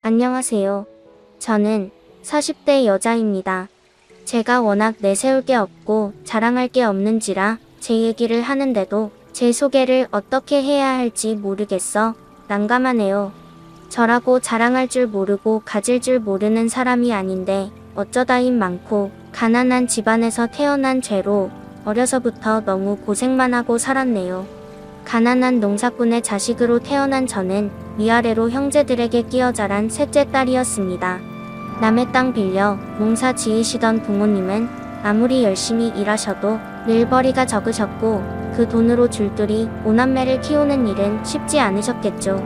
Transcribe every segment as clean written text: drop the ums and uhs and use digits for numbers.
안녕하세요. 저는 40대 여자입니다. 제가 워낙 내세울 게 없고 자랑할 게 없는지라 제 얘기를 하는데도 제 소개를 어떻게 해야 할지 모르겠어 난감하네요. 저라고 자랑할 줄 모르고 가질 줄 모르는 사람이 아닌데 어쩌다 힘 많고 가난한 집안에서 태어난 죄로 어려서부터 너무 고생만 하고 살았네요. 가난한 농사꾼의 자식으로 태어난 저는 위아래로 형제들에게 끼어 자란 셋째 딸이었습니다. 남의 땅 빌려 농사 지으시던 부모님은 아무리 열심히 일하셔도 늘 벌이가 적으셨고 그 돈으로 줄줄이 5남매를 키우는 일은 쉽지 않으셨겠죠.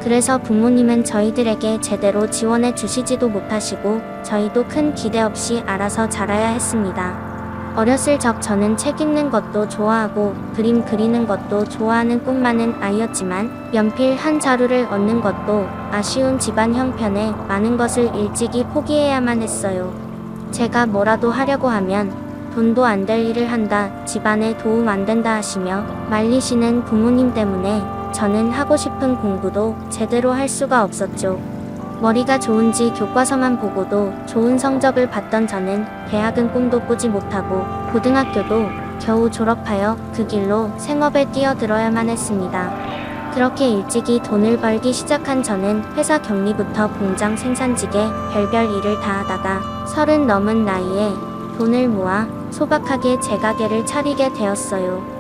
그래서 부모님은 저희들에게 제대로 지원해 주시지도 못하시고 저희도 큰 기대 없이 알아서 자라야 했습니다. 어렸을 적 저는 책 읽는 것도 좋아하고 그림 그리는 것도 좋아하는 꿈 많은 아이였지만 연필 한 자루를 얻는 것도 아쉬운 집안 형편에 많은 것을 일찍이 포기해야만 했어요. 제가 뭐라도 하려고 하면 돈도 안 될 일을 한다, 집안에 도움 안 된다 하시며 말리시는 부모님 때문에 저는 하고 싶은 공부도 제대로 할 수가 없었죠. 머리가 좋은지 교과서만 보고도 좋은 성적을 받던 저는 대학은 꿈도 꾸지 못하고 고등학교도 겨우 졸업하여 그 길로 생업에 뛰어들어야만 했습니다. 그렇게 일찍이 돈을 벌기 시작한 저는 회사 격리부터 공장 생산직에 별별 일을 다 하다가 30 넘은 나이에 돈을 모아 소박하게 제 가게를 차리게 되었어요.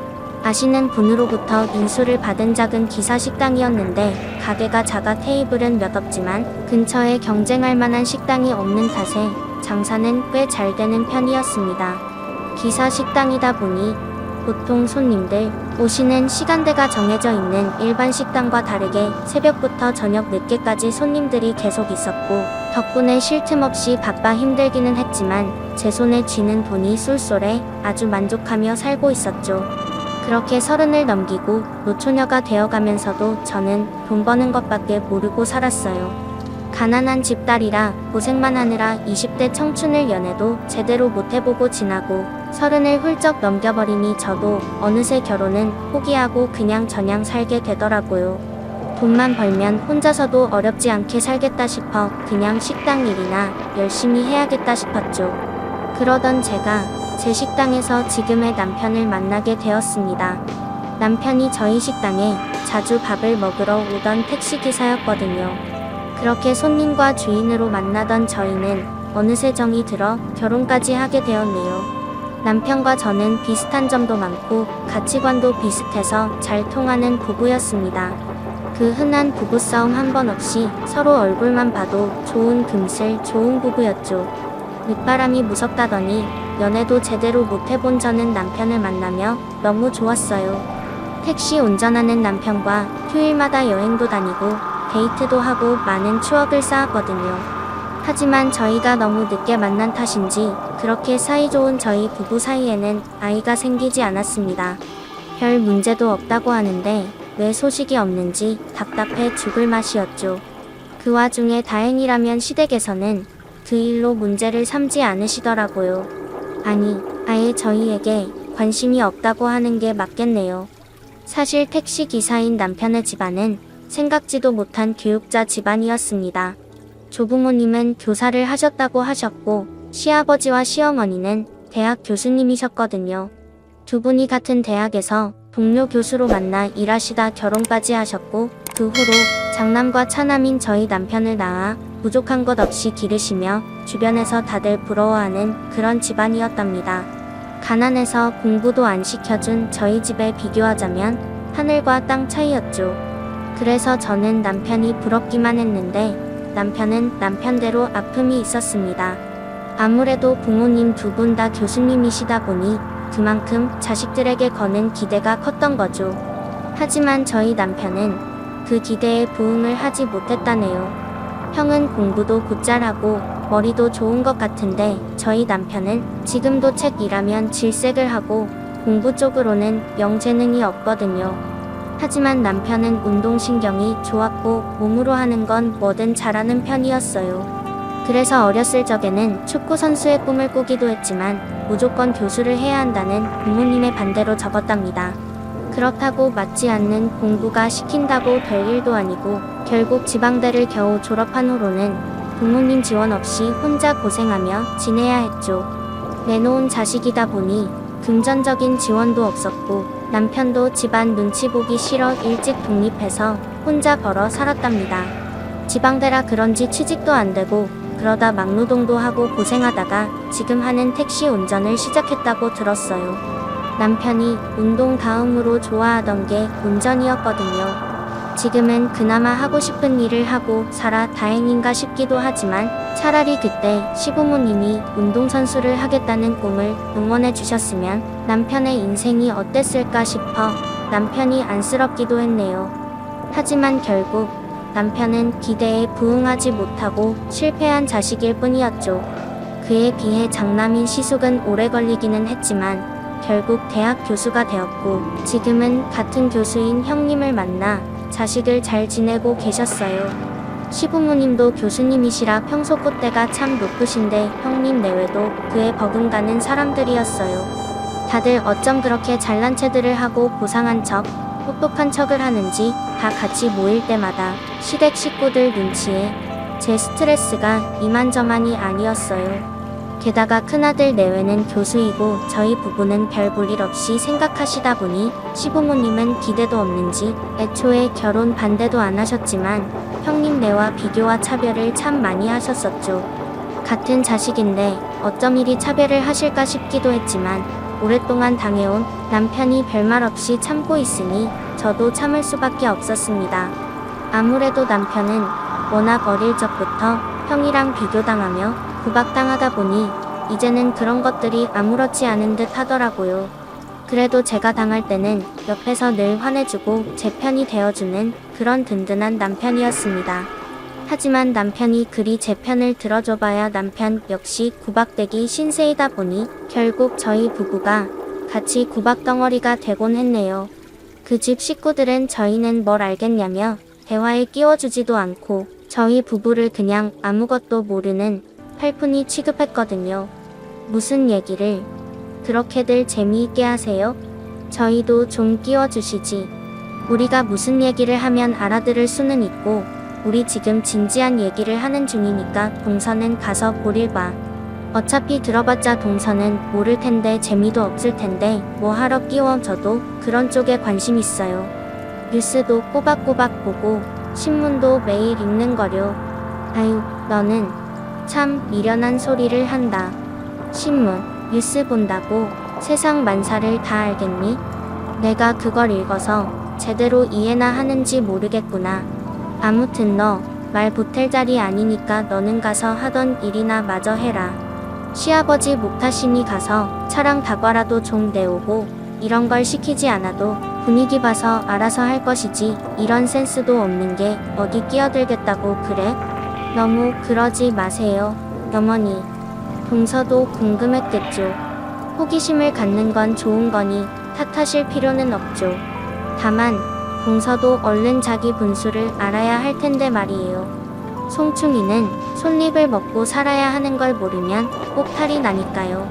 아시는 분으로부터 인수를 받은 작은 기사 식당이었는데 가게가 작아 테이블은 몇 없지만 근처에 경쟁할 만한 식당이 없는 탓에 장사는 꽤 잘 되는 편이었습니다. 기사 식당이다 보니 보통 손님들 오시는 시간대가 정해져 있는 일반 식당과 다르게 새벽부터 저녁 늦게까지 손님들이 계속 있었고 덕분에 쉴 틈 없이 바빠 힘들기는 했지만 제 손에 쥐는 돈이 쏠쏠해 아주 만족하며 살고 있었죠. 그렇게 30을 넘기고 노처녀가 되어가면서도 저는 돈 버는 것밖에 모르고 살았어요. 가난한 집딸이라 고생만 하느라 20대 청춘을 연애도 제대로 못해보고 지나고 30을 훌쩍 넘겨버리니 저도 어느새 결혼은 포기하고 그냥 저냥 살게 되더라고요. 돈만 벌면 혼자서도 어렵지 않게 살겠다 싶어 그냥 식당 일이나 열심히 해야겠다 싶었죠. 그러던 제가 제 식당에서 지금의 남편을 만나게 되었습니다. 남편이 저희 식당에 자주 밥을 먹으러 오던 택시기사였거든요. 그렇게 손님과 주인으로 만나던 저희는 어느새 정이 들어 결혼까지 하게 되었네요. 남편과 저는 비슷한 점도 많고 가치관도 비슷해서 잘 통하는 부부였습니다. 그 흔한 부부싸움 한 번 없이 서로 얼굴만 봐도 좋은 금슬 좋은 부부였죠. 늦바람이 무섭다더니 연애도 제대로 못해본 저는 남편을 만나며 너무 좋았어요. 택시 운전하는 남편과 휴일마다 여행도 다니고 데이트도 하고 많은 추억을 쌓았거든요. 하지만 저희가 너무 늦게 만난 탓인지 그렇게 사이좋은 저희 부부 사이에는 아이가 생기지 않았습니다. 별 문제도 없다고 하는데 왜 소식이 없는지 답답해 죽을 맛이었죠. 그 와중에 다행이라면 시댁에서는 그 일로 문제를 삼지 않으시더라고요. 아니, 아예 저희에게 관심이 없다고 하는 게 맞겠네요. 사실 택시기사인 남편의 집안은 생각지도 못한 교육자 집안이었습니다. 조부모님은 교사를 하셨다고 하셨고 시아버지와 시어머니는 대학 교수님이셨거든요. 두 분이 같은 대학에서 동료 교수로 만나 일하시다 결혼까지 하셨고 그 후로 장남과 차남인 저희 남편을 낳아 부족한 것 없이 기르시며 주변에서 다들 부러워하는 그런 집안이었답니다. 가난해서 공부도 안 시켜준 저희 집에 비교하자면 하늘과 땅 차이였죠. 그래서 저는 남편이 부럽기만 했는데 남편은 남편대로 아픔이 있었습니다. 아무래도 부모님 두 분 다 교수님이시다 보니 그만큼 자식들에게 거는 기대가 컸던 거죠. 하지만 저희 남편은 그 기대에 부응을 하지 못했다네요. 형은 공부도 곧잘하고 머리도 좋은 것 같은데 저희 남편은 지금도 책 일하면 질색을 하고 공부 쪽으로는 영 재능이 없거든요. 하지만 남편은 운동신경이 좋았고 몸으로 하는 건 뭐든 잘하는 편이었어요. 그래서 어렸을 적에는 축구선수의 꿈을 꾸기도 했지만 무조건 교수를 해야 한다는 부모님의 반대로 적었답니다. 그렇다고 맞지 않는 공부가 시킨다고 될 일도 아니고 결국 지방대를 겨우 졸업한 후로는 부모님 지원 없이 혼자 고생하며 지내야 했죠. 내놓은 자식이다 보니 금전적인 지원도 없었고 남편도 집안 눈치 보기 싫어 일찍 독립해서 혼자 벌어 살았답니다. 지방대라 그런지 취직도 안 되고 그러다 막노동도 하고 고생하다가 지금 하는 택시 운전을 시작했다고 들었어요. 남편이 운동 다음으로 좋아하던 게 운전이었거든요. 지금은 그나마 하고 싶은 일을 하고 살아 다행인가 싶기도 하지만 차라리 그때 시부모님이 운동선수를 하겠다는 꿈을 응원해 주셨으면 남편의 인생이 어땠을까 싶어 남편이 안쓰럽기도 했네요. 하지만 결국 남편은 기대에 부응하지 못하고 실패한 자식일 뿐이었죠. 그에 비해 장남인 시숙은 오래 걸리기는 했지만 결국 대학 교수가 되었고 지금은 같은 교수인 형님을 만나 자식을 잘 지내고 계셨어요. 시부모님도 교수님이시라 평소 콧대가 참 높으신데 형님 내외도 그에 버금가는 사람들이었어요. 다들 어쩜 그렇게 잘난 체들을 하고 고상한 척, 똑똑한 척을 하는지 다 같이 모일 때마다 시댁 식구들 눈치에 제 스트레스가 이만저만이 아니었어요. 게다가 큰아들 내외는 교수이고 저희 부부는 별 볼일 없이 생각하시다 보니 시부모님은 기대도 없는지 애초에 결혼 반대도 안 하셨지만 형님 내와 비교와 차별을 참 많이 하셨었죠. 같은 자식인데 어쩜 이리 차별을 하실까 싶기도 했지만 오랫동안 당해온 남편이 별말 없이 참고 있으니 저도 참을 수밖에 없었습니다. 아무래도 남편은 워낙 어릴 적부터 형이랑 비교당하며 구박당하다 보니 이제는 그런 것들이 아무렇지 않은 듯 하더라고요. 그래도 제가 당할 때는 옆에서 늘 화내주고 제 편이 되어주는 그런 든든한 남편이었습니다. 하지만 남편이 그리 제 편을 들어줘봐야 남편 역시 구박대기 신세이다 보니 결국 저희 부부가 같이 구박덩어리가 되곤 했네요. 그 집 식구들은 저희는 뭘 알겠냐며 대화에 끼워주지도 않고 저희 부부를 그냥 아무것도 모르는 팔푼이 취급했거든요. 무슨 얘기를 그렇게들 재미있게 하세요? 저희도 좀 끼워주시지. 우리가 무슨 얘기를 하면 알아들을 수는 있고 우리 지금 진지한 얘기를 하는 중이니까 동서는 가서 볼일 봐. 어차피 들어봤자 동서는 모를 텐데 재미도 없을 텐데 뭐 하러 끼워줘도 그런 쪽에 관심 있어요. 뉴스도 꼬박꼬박 보고 신문도 매일 읽는 거려. 아유, 너는 참 미련한 소리를 한다. 신문, 뉴스 본다고 세상 만사를 다 알겠니? 내가 그걸 읽어서 제대로 이해나 하는지 모르겠구나. 아무튼 너 말 보탤 자리 아니니까 너는 가서 하던 일이나 마저 해라. 시아버지 목 타시니 가서 차랑 다과라도 좀 내오고 이런 걸 시키지 않아도 분위기 봐서 알아서 할 것이지 이런 센스도 없는 게 어디 끼어들겠다고 그래? 너무 그러지 마세요, 어머니. 동서도 궁금했겠죠. 호기심을 갖는 건 좋은 거니 탓하실 필요는 없죠. 다만 동서도 얼른 자기 분수를 알아야 할 텐데 말이에요. 송충이는 손님을 먹고 살아야 하는 걸 모르면 꼭 탈이 나니까요.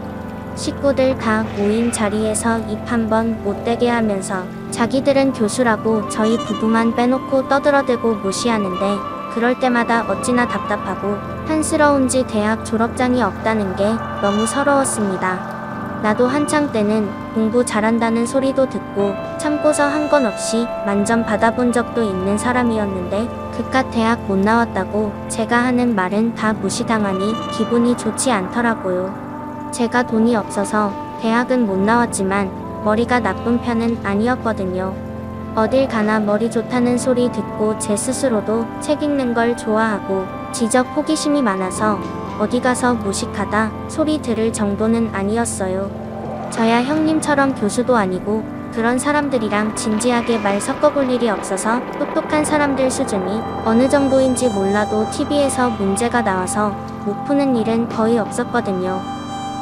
식구들 다 모인 자리에서 입 한번 못 대게 하면서 자기들은 교수라고 저희 부부만 빼놓고 떠들어대고 무시하는데 그럴 때마다 어찌나 답답하고 한스러운지 대학 졸업장이 없다는 게 너무 서러웠습니다. 나도 한창 때는 공부 잘한다는 소리도 듣고 참고서 한 건 없이 만점 받아본 적도 있는 사람이었는데 그깟 대학 못 나왔다고 제가 하는 말은 다 무시당하니 기분이 좋지 않더라고요. 제가 돈이 없어서 대학은 못 나왔지만 머리가 나쁜 편은 아니었거든요. 어딜 가나 머리 좋다는 소리 듣고 제 스스로도 책 읽는 걸 좋아하고 지적 호기심이 많아서 어디 가서 무식하다 소리 들을 정도는 아니었어요. 저야 형님처럼 교수도 아니고 그런 사람들이랑 진지하게 말 섞어볼 일이 없어서 똑똑한 사람들 수준이 어느 정도인지 몰라도 TV에서 문제가 나와서 못 푸는 일은 거의 없었거든요.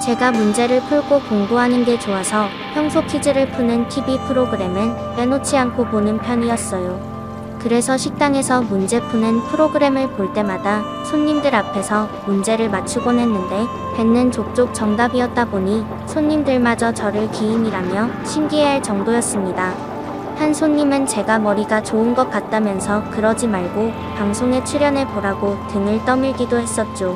제가 문제를 풀고 공부하는 게 좋아서 평소 퀴즈를 푸는 TV 프로그램은 빼놓지 않고 보는 편이었어요. 그래서 식당에서 문제 푸는 프로그램을 볼 때마다 손님들 앞에서 문제를 맞추곤 했는데 뱉는 족족 정답이었다 보니 손님들마저 저를 기인이라며 신기해할 정도였습니다. 한 손님은 제가 머리가 좋은 것 같다면서 그러지 말고 방송에 출연해 보라고 등을 떠밀기도 했었죠.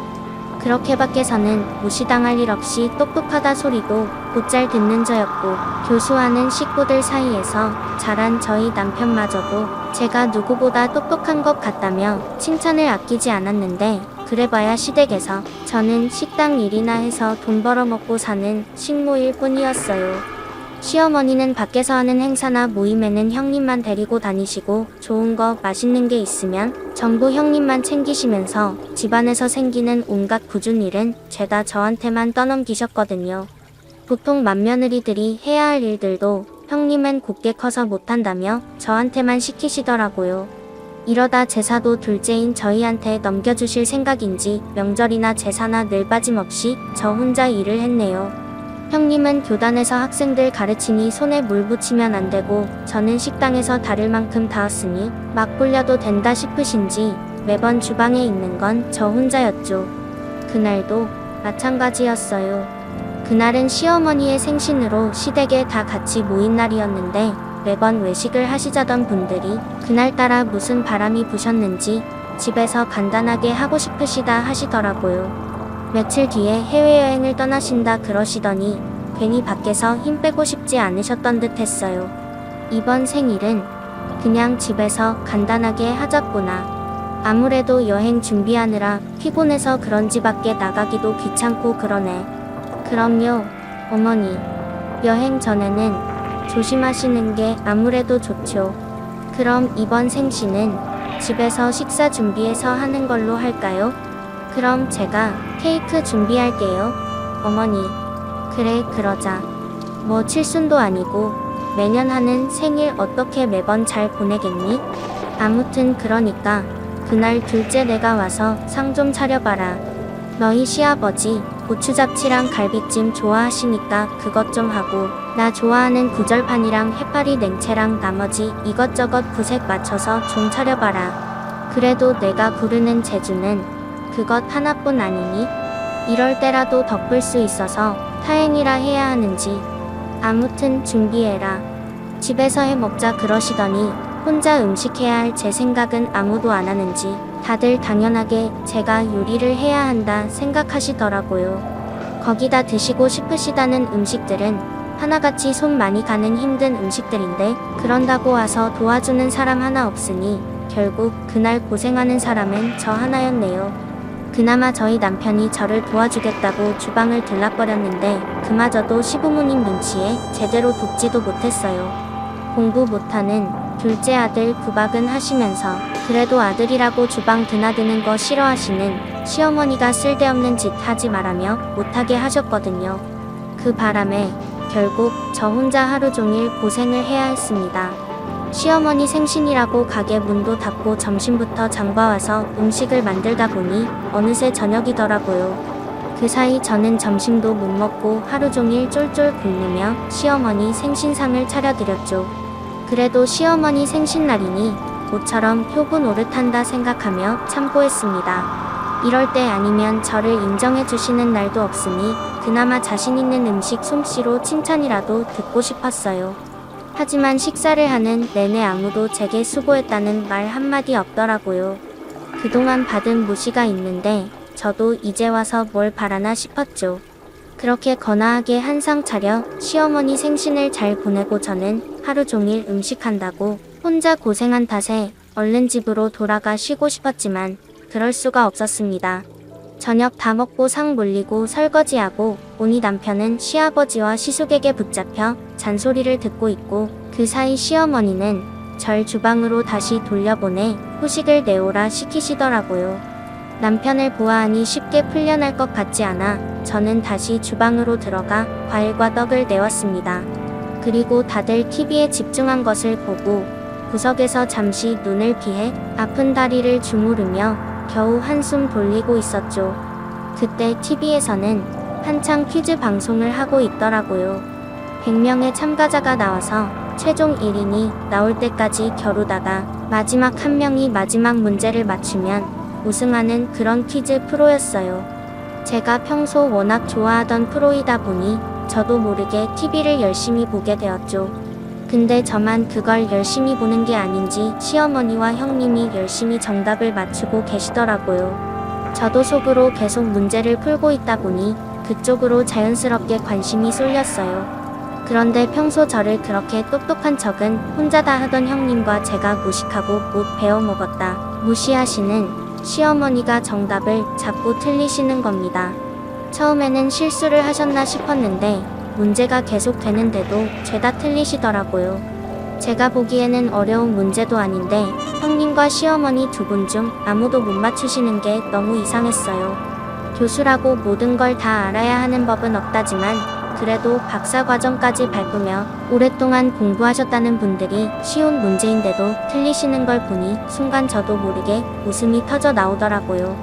그렇게 밖에서는 무시당할 일 없이 똑똑하다 소리도 곧잘 듣는 저였고, 교수하는 식구들 사이에서 자란 저희 남편마저도 제가 누구보다 똑똑한 것 같다며 칭찬을 아끼지 않았는데, 그래봐야 시댁에서 저는 식당 일이나 해서 돈 벌어먹고 사는 식모일 뿐이었어요. 시어머니는 밖에서 하는 행사나 모임에는 형님만 데리고 다니시고, 좋은 거 맛있는 게 있으면 전부 형님만 챙기시면서 집안에서 생기는 온갖 굳은 일은 죄다 저한테만 떠넘기셨거든요. 보통 맏며느리들이 해야 할 일들도 형님은 곱게 커서 못한다며 저한테만 시키시더라고요. 이러다 제사도 둘째인 저희한테 넘겨주실 생각인지 명절이나 제사나 늘 빠짐없이 저 혼자 일을 했네요. 형님은 교단에서 학생들 가르치니 손에 물 붙이면 안 되고, 저는 식당에서 다를 만큼 다왔으니 막 굴려도 된다 싶으신지 매번 주방에 있는 건 저 혼자였죠. 그날도 마찬가지였어요. 그날은 시어머니의 생신으로 시댁에 다 같이 모인 날이었는데, 매번 외식을 하시자던 분들이 그날따라 무슨 바람이 부셨는지 집에서 간단하게 하고 싶으시다 하시더라고요. 며칠 뒤에 해외여행을 떠나신다 그러시더니 괜히 밖에서 힘 빼고 싶지 않으셨던 듯 했어요. 이번 생일은 그냥 집에서 간단하게 하자꾸나. 아무래도 여행 준비하느라 피곤해서 그런지 밖에 나가기도 귀찮고 그러네. 그럼요, 어머니. 여행 전에는 조심하시는 게 아무래도 좋죠. 그럼 이번 생신은 집에서 식사 준비해서 하는 걸로 할까요? 그럼 제가 케이크 준비할게요, 어머니. 그래, 그러자. 뭐 칠순도 아니고 매년 하는 생일 어떻게 매번 잘 보내겠니? 아무튼 그러니까 그날 둘째 내가 와서 상 좀 차려봐라. 너희 시아버지 고추잡치랑 갈비찜 좋아하시니까 그것 좀 하고, 나 좋아하는 구절판이랑 해파리 냉채랑 나머지 이것저것 구색 맞춰서 좀 차려봐라. 그래도 내가 부르는 재주는 그것 하나뿐 아니니? 이럴 때라도 덮을 수 있어서 다행이라 해야 하는지. 아무튼 준비해라. 집에서 해 먹자 그러시더니 혼자 음식해야 할 제 생각은 아무도 안 하는지 다들 당연하게 제가 요리를 해야 한다 생각하시더라고요. 거기다 드시고 싶으시다는 음식들은 하나같이 손 많이 가는 힘든 음식들인데, 그런다고 와서 도와주는 사람 하나 없으니 결국 그날 고생하는 사람은 저 하나였네요. 그나마 저희 남편이 저를 도와주겠다고 주방을 들락거렸는데 그마저도 시부모님 눈치에 제대로 돕지도 못했어요. 공부 못하는 둘째 아들 구박은 하시면서 그래도 아들이라고 주방 드나드는 거 싫어하시는 시어머니가 쓸데없는 짓 하지 말라며 못하게 하셨거든요. 그 바람에 결국 저 혼자 하루 종일 고생을 해야 했습니다. 시어머니 생신이라고 가게 문도 닫고 점심부터 장봐와서 음식을 만들다 보니 어느새 저녁이더라고요. 그 사이 저는 점심도 못 먹고 하루 종일 쫄쫄 굶으며 시어머니 생신상을 차려드렸죠. 그래도 시어머니 생신날이니 모처럼 효부 노릇한다 생각하며 참고했습니다. 이럴 때 아니면 저를 인정해주시는 날도 없으니 그나마 자신 있는 음식 솜씨로 칭찬이라도 듣고 싶었어요. 하지만 식사를 하는 내내 아무도 제게 수고했다는 말 한마디 없더라고요. 그동안 받은 무시가 있는데 저도 이제 와서 뭘 바라나 싶었죠. 그렇게 거나하게 한상 차려 시어머니 생신을 잘 보내고 저는 하루 종일 음식한다고 혼자 고생한 탓에 얼른 집으로 돌아가 쉬고 싶었지만 그럴 수가 없었습니다. 저녁 다 먹고 상 몰리고 설거지하고 오니 남편은 시아버지와 시숙에게 붙잡혀 잔소리를 듣고 있고, 그 사이 시어머니는 절 주방으로 다시 돌려보내 후식을 내오라 시키시더라고요. 남편을 보아하니 쉽게 풀려날 것 같지 않아 저는 다시 주방으로 들어가 과일과 떡을 내왔습니다. 그리고 다들 TV에 집중한 것을 보고 구석에서 잠시 눈을 피해 아픈 다리를 주무르며 겨우 한숨 돌리고 있었죠. 그때 TV에서는 한창 퀴즈 방송을 하고 있더라고요. 100명의 참가자가 나와서 최종 1인이 나올 때까지 겨루다가 마지막 한 명이 마지막 문제를 맞추면 우승하는 그런 퀴즈 프로였어요. 제가 평소 워낙 좋아하던 프로이다 보니 저도 모르게 TV를 열심히 보게 되었죠. 근데 저만 그걸 열심히 보는 게 아닌지 시어머니와 형님이 열심히 정답을 맞추고 계시더라고요. 저도 속으로 계속 문제를 풀고 있다 보니 그쪽으로 자연스럽게 관심이 쏠렸어요. 그런데 평소 저를 그렇게 똑똑한 척은 혼자 다 하던 형님과 제가 무식하고 못 배워먹었다 무시하시는 시어머니가 정답을 자꾸 틀리시는 겁니다. 처음에는 실수를 하셨나 싶었는데 문제가 계속 되는데도 죄다 틀리시더라고요. 제가 보기에는 어려운 문제도 아닌데 형님과 시어머니 두 분 중 아무도 못 맞추시는 게 너무 이상했어요. 교수라고 모든 걸 다 알아야 하는 법은 없다지만 그래도 박사과정까지 밟으며 오랫동안 공부하셨다는 분들이 쉬운 문제인데도 틀리시는 걸 보니 순간 저도 모르게 웃음이 터져 나오더라고요.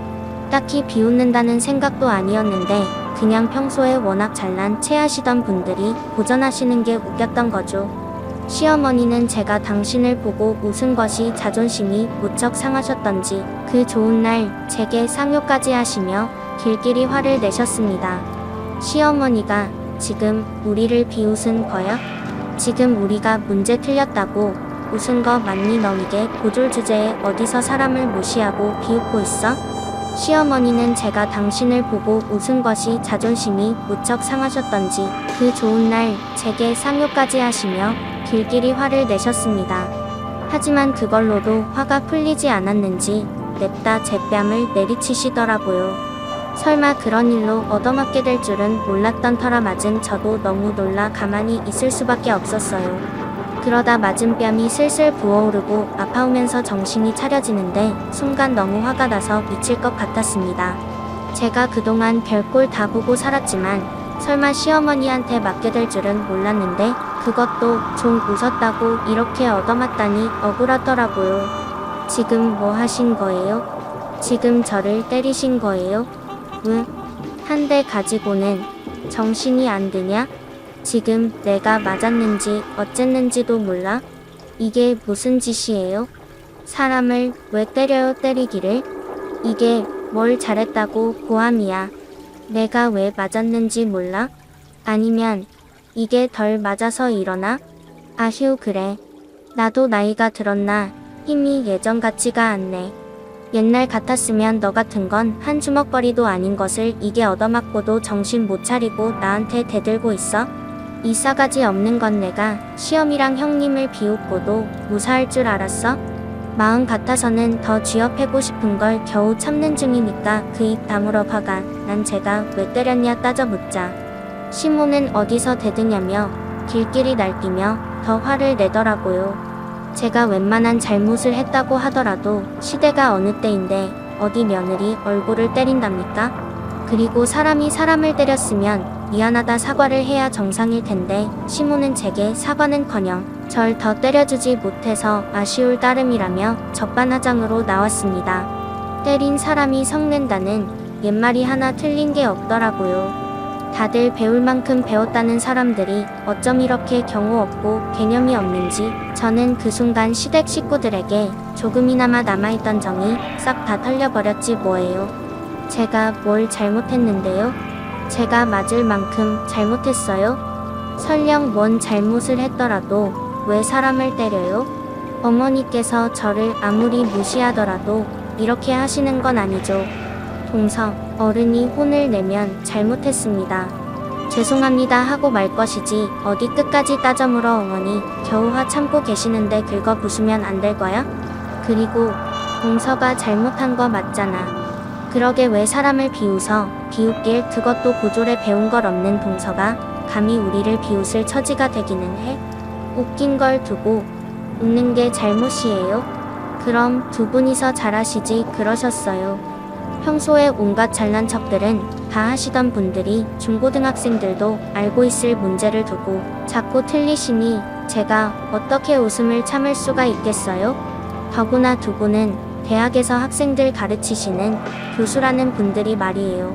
딱히 비웃는다는 생각도 아니었는데 그냥 평소에 워낙 잘난 체하시던 분들이 도전하시는 게 웃겼던 거죠. 시어머니는 제가 당신을 보고 웃은 것이 자존심이 무척 상하셨던지 그 좋은 날 제게 상요까지 하시며 길길이 화를 내셨습니다. 시어머니가 지금 우리를 비웃은 거야? 지금 우리가 문제 틀렸다고 웃은 거 맞니? 너 이게 고졸 주제에 어디서 사람을 무시하고 비웃고 있어? 시어머니는 제가 당신을 보고 웃은 것이 자존심이 무척 상하셨던지 그 좋은 날 제게 상요까지 하시며 길길이 화를 내셨습니다. 하지만 그걸로도 화가 풀리지 않았는지 냅다 제 뺨을 내리치시더라고요. 설마 그런 일로 얻어맞게 될 줄은 몰랐던 터라 맞은 저도 너무 놀라 가만히 있을 수밖에 없었어요. 그러다 맞은 뺨이 슬슬 부어오르고 아파오면서 정신이 차려지는데 순간 너무 화가 나서 미칠 것 같았습니다. 제가 그동안 별꼴 다 보고 살았지만 설마 시어머니한테 맞게 될 줄은 몰랐는데 그것도 좀 웃었다고 이렇게 얻어맞다니 억울하더라고요. 지금 뭐 하신 거예요? 지금 저를 때리신 거예요? 한 대 가지고는 정신이 안 드냐? 지금 내가 맞았는지 어쨌는지도 몰라? 이게 무슨 짓이에요? 사람을 왜 때려요 때리기를? 이게 뭘 잘했다고 고함이야. 내가 왜 맞았는지 몰라? 아니면 이게 덜 맞아서 이러나? 아휴 그래. 나도 나이가 들었나 힘이 예전 같지가 않네. 옛날 같았으면 너 같은 건 한 주먹거리도 아닌 것을 이게 얻어맞고도 정신 못 차리고 나한테 대들고 있어? 이 싸가지 없는 건 내가 시엄이랑 형님을 비웃고도 무사할 줄 알았어? 마음 같아서는 더 쥐어패고 싶은 걸 겨우 참는 중이니까 그 입 다물어 화가 난 제가 왜 때렸냐 따져 묻자. 시모는 어디서 대드냐며 길길이 날뛰며 더 화를 내더라고요. 제가 웬만한 잘못을 했다고 하더라도 시대가 어느 때인데 어디 며느리 얼굴을 때린답니까? 그리고 사람이 사람을 때렸으면 미안하다 사과를 해야 정상일 텐데 시모는 제게 사과는커녕 절 더 때려주지 못해서 아쉬울 따름이라며 적반하장으로 나왔습니다. 때린 사람이 성낸다는 옛말이 하나 틀린 게 없더라고요. 다들 배울 만큼 배웠다는 사람들이 어쩜 이렇게 경우 없고 개념이 없는지 저는 그 순간 시댁 식구들에게 조금이나마 남아있던 정이 싹 다 털려버렸지 뭐예요. 제가 뭘 잘못했는데요? 제가 맞을 만큼 잘못했어요? 설령 뭔 잘못을 했더라도 왜 사람을 때려요? 어머니께서 저를 아무리 무시하더라도 이렇게 하시는 건 아니죠. 동서, 어른이 혼을 내면 잘못했습니다. 죄송합니다 하고 말 것이지 어디 끝까지 따져 물어 어머니 겨우 화 참고 계시는데 긁어 부수면 안 될 거야? 그리고 동서가 잘못한 거 맞잖아. 그러게 왜 사람을 비웃어? 비웃길 그것도 고졸에 배운 걸 없는 동서가 감히 우리를 비웃을 처지가 되기는 해? 웃긴 걸 두고 웃는 게 잘못이에요? 그럼 두 분이서 잘하시지 그러셨어요. 평소에 온갖 잘난 척들은 다 하시던 분들이 중고등학생들도 알고 있을 문제를 두고 자꾸 틀리시니 제가 어떻게 웃음을 참을 수가 있겠어요? 더구나 두 분은 대학에서 학생들 가르치시는 교수라는 분들이 말이에요.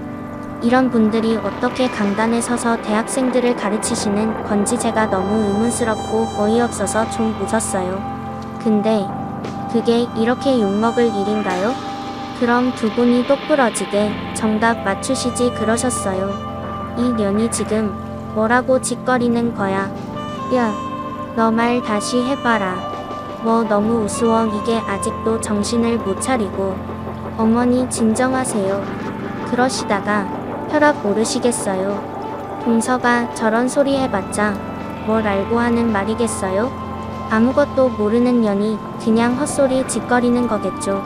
이런 분들이 어떻게 강단에 서서 대학생들을 가르치시는 건지 제가 너무 의문스럽고 어이없어서 좀 웃었어요. 근데 그게 이렇게 욕먹을 일인가요? 그럼 두 분이 똑부러지게 정답 맞추시지 그러셨어요. 이 년이 지금 뭐라고 짓거리는 거야? 야, 너 말 다시 해봐라. 뭐 너무 우스워. 이게 아직도 정신을 못 차리고. 어머니 진정하세요. 그러시다가 혈압 오르시겠어요. 동서가 저런 소리 해봤자 뭘 알고 하는 말이겠어요? 아무것도 모르는 년이 그냥 헛소리 짓거리는 거겠죠.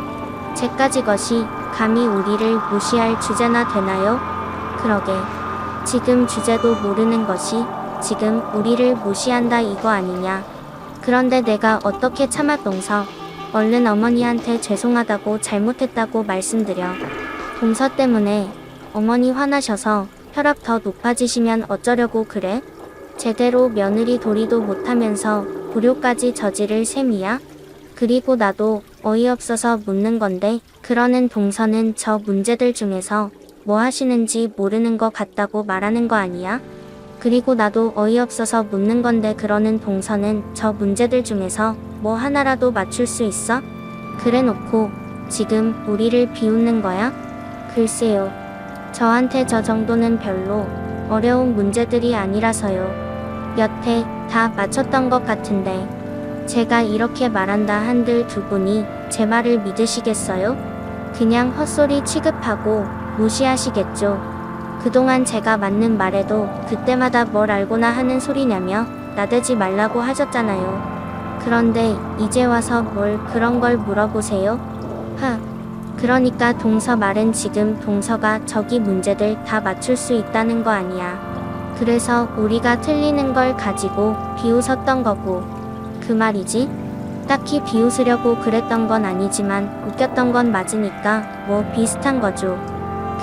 쟤까지 것이 감히 우리를 무시할 주제나 되나요? 그러게. 지금 주제도 모르는 것이 지금 우리를 무시한다 이거 아니냐. 그런데 내가 어떻게 참아. 동서. 얼른 어머니한테 죄송하다고 잘못했다고 말씀드려. 동서 때문에 어머니 화나셔서 혈압 더 높아지시면 어쩌려고 그래? 제대로 며느리 도리도 못하면서 불효까지 저지를 셈이야? 그리고 나도 어이없어서 묻는 건데 그러는 동서는 저 문제들 중에서 뭐 하시는지 모르는 것 같다고 말하는 거 아니야? 그리고 나도 어이없어서 묻는 건데 그러는 동서는 저 문제들 중에서 뭐 하나라도 맞출 수 있어? 그래 놓고 지금 우리를 비웃는 거야? 글쎄요. 저한테 저 정도는 별로 어려운 문제들이 아니라서요. 여태 다 맞췄던 것 같은데 제가 이렇게 말한다 한들 두 분이 제 말을 믿으시겠어요? 그냥 헛소리 취급하고 무시하시겠죠. 그동안 제가 맞는 말에도 그때마다 뭘 알고나 하는 소리냐며 나대지 말라고 하셨잖아요. 그런데 이제 와서 뭘 그런 걸 물어보세요? 그러니까 동서 말은 지금 동서가 저기 문제들 다 맞출 수 있다는 거 아니야. 그래서 우리가 틀리는 걸 가지고 비웃었던 거고. 그 말이지? 딱히 비웃으려고 그랬던 건 아니지만 웃겼던 건 맞으니까 뭐 비슷한 거죠.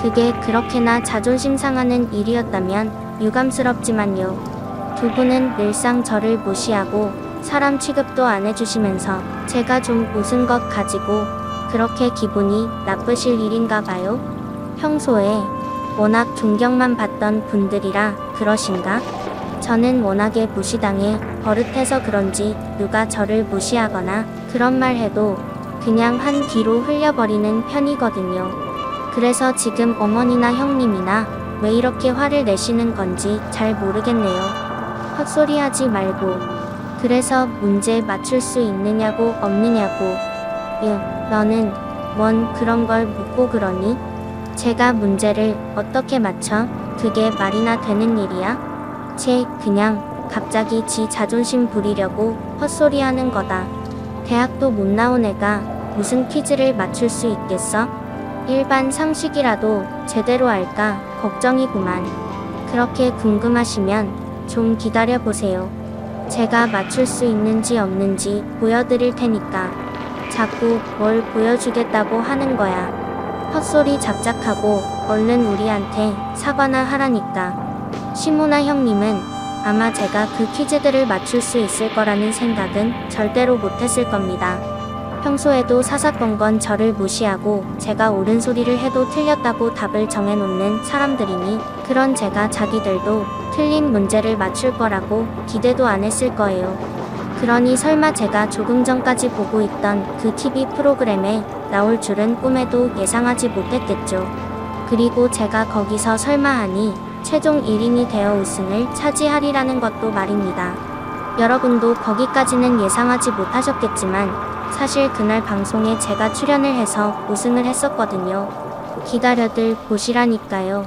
그게 그렇게나 자존심 상하는 일이었다면 유감스럽지만요. 두 분은 늘상 저를 무시하고 사람 취급도 안 해주시면서 제가 좀 웃은 것 가지고 그렇게 기분이 나쁘실 일인가 봐요. 평소에 워낙 존경만 받던 분들이라 그러신가? 저는 워낙에 무시당해 버릇해서 그런지 누가 저를 무시하거나 그런 말 해도 그냥 한 귀로 흘려버리는 편이거든요. 그래서 지금 어머니나 형님이나 왜 이렇게 화를 내시는 건지 잘 모르겠네요. 헛소리 하지 말고. 그래서 문제 맞출 수 있느냐고 없느냐고. 너는 뭔 그런 걸 묻고 그러니? 제가 문제를 어떻게 맞춰? 그게 말이나 되는 일이야? 그냥 갑자기 지 자존심 부리려고 헛소리 하는 거다. 대학도 못 나온 애가 무슨 퀴즈를 맞출 수 있겠어? 일반 상식이라도 제대로 알까 걱정이구만. 그렇게 궁금하시면 좀 기다려보세요. 제가 맞출 수 있는지 없는지 보여드릴 테니까. 자꾸 뭘 보여주겠다고 하는 거야. 헛소리 작작하고 얼른 우리한테 사과나 하라니까. 시모나 형님은 아마 제가 그 퀴즈들을 맞출 수 있을 거라는 생각은 절대로 못했을 겁니다. 평소에도 사사건건 저를 무시하고 제가 옳은 소리를 해도 틀렸다고 답을 정해놓는 사람들이니 그런 제가 자기들도 틀린 문제를 맞출 거라고 기대도 안 했을 거예요. 그러니 설마 제가 조금 전까지 보고 있던 그 TV 프로그램에 나올 줄은 꿈에도 예상하지 못했겠죠. 그리고 제가 거기서 설마 하니 최종 1인이 되어 우승을 차지하리라는 것도 말입니다. 여러분도 거기까지는 예상하지 못하셨겠지만 사실 그날 방송에 제가 출연을 해서 우승을 했었거든요. 기다려들 보시라니까요.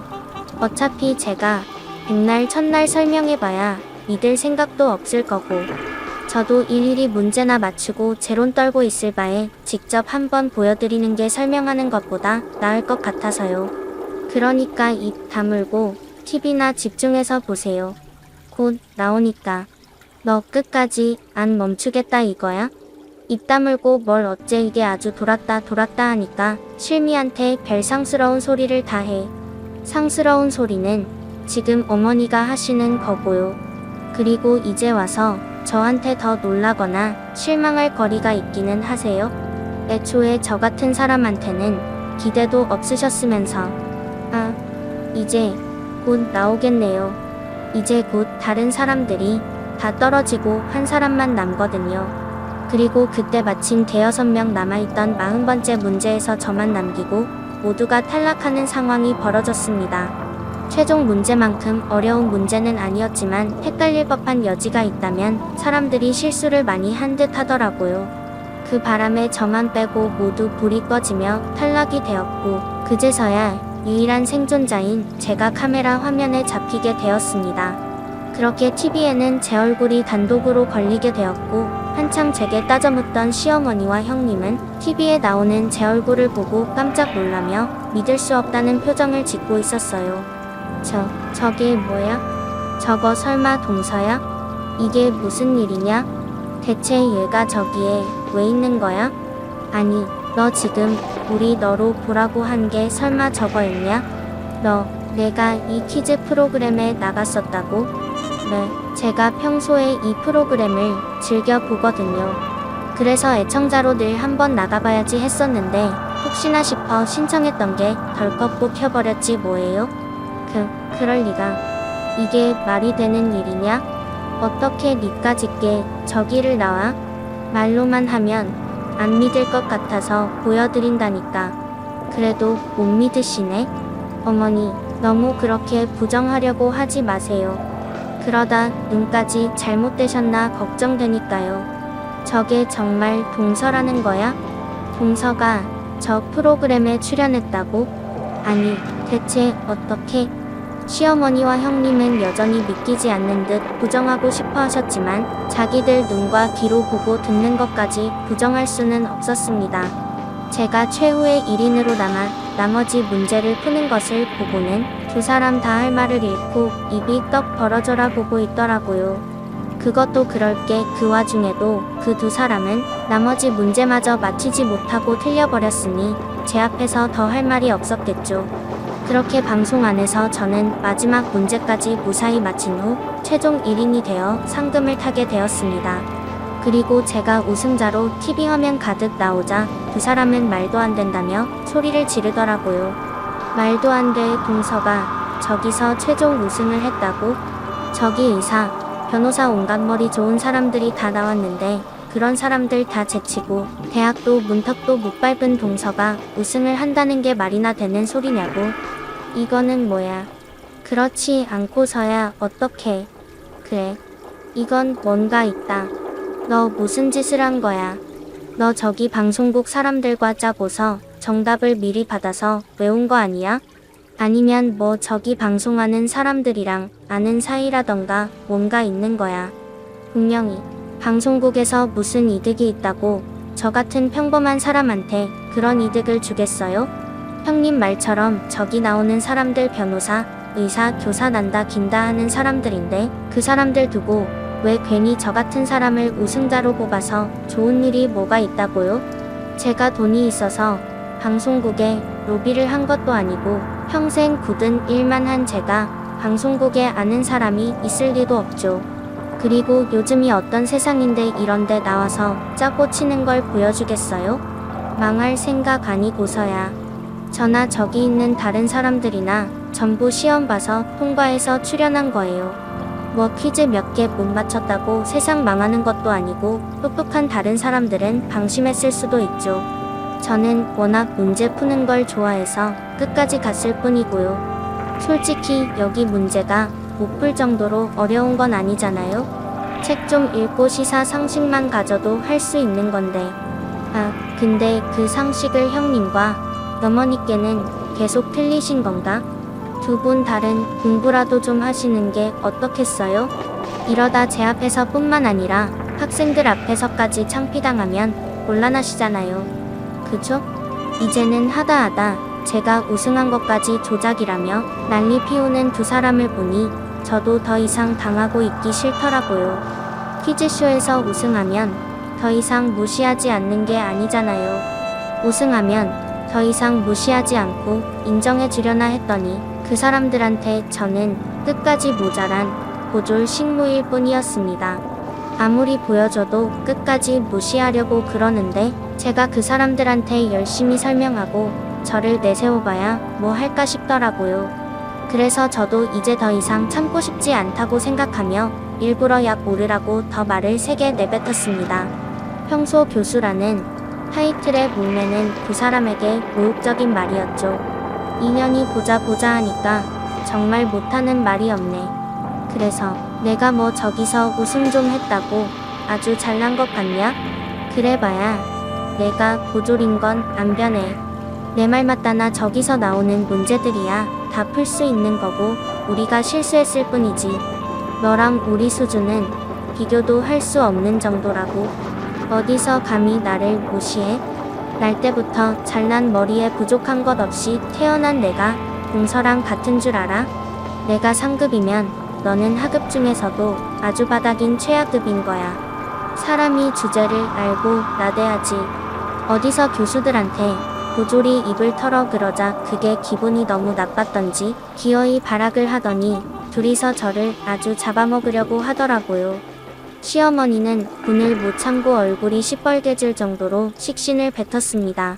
어차피 제가 백날 첫날 설명해봐야 믿을 생각도 없을 거고 저도 일일이 문제나 맞추고 재론 떨고 있을 바에 직접 한번 보여드리는 게 설명하는 것보다 나을 것 같아서요. 그러니까 입 다물고 TV나 집중해서 보세요. 곧 나오니까. 너 끝까지 안 멈추겠다 이거야? 입 다물고 뭘 어째 이게 아주 돌았다 하니까 실미한테 별상스러운 소리를 다 해. 상스러운 소리는 지금 어머니가 하시는 거고요. 그리고 이제 와서 저한테 더 놀라거나 실망할 거리가 있기는 하세요. 애초에 저 같은 사람한테는 기대도 없으셨으면서. 이제 곧 나오겠네요. 이제 곧 다른 사람들이 다 떨어지고 한 사람만 남거든요. 그리고 그때 마침 5명 남아있던 40번째 문제에서 저만 남기고 모두가 탈락하는 상황이 벌어졌습니다. 최종 문제만큼 어려운 문제는 아니었지만 헷갈릴 법한 여지가 있다면 사람들이 실수를 많이 한 듯 하더라고요. 그 바람에 저만 빼고 모두 불이 꺼지며 탈락이 되었고 그제서야 유일한 생존자인 제가 카메라 화면에 잡히게 되었습니다. 그렇게 TV에는 제 얼굴이 단독으로 걸리게 되었고 한창 제게 따져묻던 시어머니와 형님은 TV에 나오는 제 얼굴을 보고 깜짝 놀라며 믿을 수 없다는 표정을 짓고 있었어요. 저게 뭐야? 저거 설마 동서야? 이게 무슨 일이냐? 대체 얘가 저기에 왜 있는 거야? 아니, 너 지금 우리 너로 보라고 한 게 설마 저거였냐? 내가 이 퀴즈 프로그램에 나갔었다고? 네, 제가 평소에 이 프로그램을 즐겨 보거든요. 그래서 애청자로 늘 한번 나가봐야지 했었는데 혹시나 싶어 신청했던 게 덜컥 뽑혀버렸지 뭐예요? 그럴 리가. 이게 말이 되는 일이냐? 어떻게 니까짓게 저기를 나와? 말로만 하면 안 믿을 것 같아서 보여드린다니까. 그래도 못 믿으시네? 어머니, 너무 그렇게 부정하려고 하지 마세요. 그러다 눈까지 잘못되셨나 걱정되니까요. 저게 정말 동서라는 거야? 동서가 저 프로그램에 출연했다고? 아니, 대체 어떻게? 시어머니와 형님은 여전히 믿기지 않는 듯 부정하고 싶어 하셨지만 자기들 눈과 귀로 보고 듣는 것까지 부정할 수는 없었습니다. 제가 최후의 1인으로 남아 나머지 문제를 푸는 것을 보고는 두 사람 다 할 말을 잃고 입이 떡 벌어져라 보고 있더라고요. 그것도 그럴 게 그 와중에도 그 두 사람은 나머지 문제마저 맞히지 못하고 틀려버렸으니 제 앞에서 더 할 말이 없었겠죠. 그렇게 방송 안에서 저는 마지막 문제까지 무사히 마친 후 최종 1인이 되어 상금을 타게 되었습니다. 그리고 제가 우승자로 TV 화면 가득 나오자 두 사람은 말도 안 된다며 소리를 지르더라고요. 말도 안 돼, 동서가 저기서 최종 우승을 했다고? 저기 의사, 변호사 온갖 머리 좋은 사람들이 다 나왔는데 그런 사람들 다 제치고 대학도 문턱도 못 밟은 동서가 우승을 한다는 게 말이나 되는 소리냐고. 이거는 뭐야. 그렇지 않고서야 어떡해. 그래. 이건 뭔가 있다. 너 무슨 짓을 한 거야. 너 저기 방송국 사람들과 짜고서 정답을 미리 받아서 외운 거 아니야? 아니면 뭐 저기 방송하는 사람들이랑 아는 사이라던가 뭔가 있는 거야. 분명히 방송국에서 무슨 이득이 있다고 저 같은 평범한 사람한테 그런 이득을 주겠어요? 형님 말처럼 저기 나오는 사람들 변호사, 의사, 교사 난다 긴다 하는 사람들인데 그 사람들 두고 왜 괜히 저 같은 사람을 우승자로 뽑아서 좋은 일이 뭐가 있다고요? 제가 돈이 있어서 방송국에 로비를 한 것도 아니고 평생 굳은 일만 한 제가 방송국에 아는 사람이 있을 리도 없죠. 그리고 요즘이 어떤 세상인데 이런데 나와서 짜고 치는 걸 보여주겠어요? 망할 생각 아니고서야. 저나 저기 있는 다른 사람들이나 전부 시험 봐서 통과해서 출연한 거예요. 뭐 퀴즈 몇 개 못 맞췄다고 세상 망하는 것도 아니고 똑똑한 다른 사람들은 방심했을 수도 있죠. 저는 워낙 문제 푸는 걸 좋아해서 끝까지 갔을 뿐이고요. 솔직히 여기 문제가 못 풀 정도로 어려운 건 아니잖아요. 책 좀 읽고 시사 상식만 가져도 할 수 있는 건데. 근데 그 상식을 형님과 어머니께는 계속 틀리신 건가? 두 분 다른 공부라도 좀 하시는 게 어떻겠어요? 이러다 제 앞에서 뿐만 아니라 학생들 앞에서까지 창피당하면 곤란하시잖아요. 그죠? 이제는 하다 제가 우승한 것까지 조작이라며 난리 피우는 두 사람을 보니 저도 더 이상 당하고 있기 싫더라고요. 퀴즈쇼에서 우승하면 더 이상 무시하지 않는 게 아니잖아요. 우승하면 더 이상 무시하지 않고 인정해 주려나 했더니 그 사람들한테 저는 끝까지 모자란 고졸 식모일 뿐이었습니다. 아무리 보여줘도 끝까지 무시하려고 그러는데 제가 그 사람들한테 열심히 설명하고 저를 내세워봐야 뭐 할까 싶더라고요. 그래서 저도 이제 더 이상 참고 싶지 않다고 생각하며 일부러 약 오르라고 더 말을 세게 내뱉었습니다. 평소 교수라는 타이틀의 목매는 그 사람에게 모욕적인 말이었죠. 인연이 보자 하니까 정말 못하는 말이 없네. 그래서 내가 뭐 저기서 우승 좀 했다고 아주 잘난 것 같냐? 그래봐야 내가 고졸인 건 안 변해. 내 말 맞다나 저기서 나오는 문제들이야 다 풀 수 있는 거고 우리가 실수했을 뿐이지. 너랑 우리 수준은 비교도 할 수 없는 정도라고. 어디서 감히 나를 무시해? 날 때부터 잘난 머리에 부족한 것 없이 태어난 내가 동서랑 같은 줄 알아? 내가 상급이면 너는 하급 중에서도 아주 바닥인 최하급인 거야. 사람이 주제를 알고 나대야지. 어디서 교수들한테 고졸이 입을 털어 그러자 그게 기분이 너무 나빴던지 기어이 발악을 하더니 둘이서 저를 아주 잡아먹으려고 하더라고요. 시어머니는 분을 못 참고 얼굴이 시뻘개질 정도로 식신을 뱉었습니다.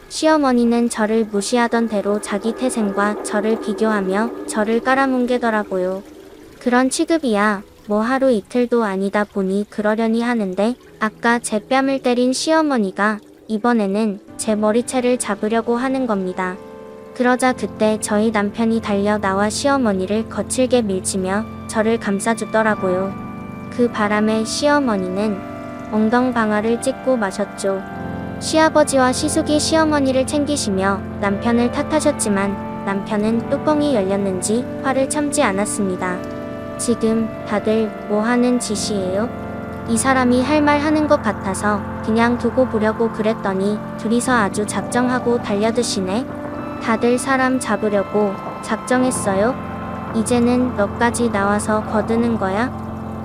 시어머니는 저를 무시하던 대로 자기 태생과 저를 비교하며 저를 깔아뭉개더라고요. 그런 취급이야 뭐 하루 이틀도 아니다 보니 그러려니 하는데 아까 제 뺨을 때린 시어머니가 이번에는 제 머리채를 잡으려고 하는 겁니다. 그러자 그때 저희 남편이 달려 나와 시어머니를 거칠게 밀치며 저를 감싸주더라고요. 그 바람에 시어머니는 엉덩방아를 찍고 마셨죠. 시아버지와 시숙이 시어머니를 챙기시며 남편을 탓하셨지만 남편은 뚜껑이 열렸는지 화를 참지 않았습니다. 지금 다들 뭐 하는 짓이에요? 이 사람이 할 말 하는 것 같아서 그냥 두고 보려고 그랬더니 둘이서 아주 작정하고 달려드시네. 다들 사람 잡으려고 작정했어요? 이제는 너까지 나와서 거드는 거야?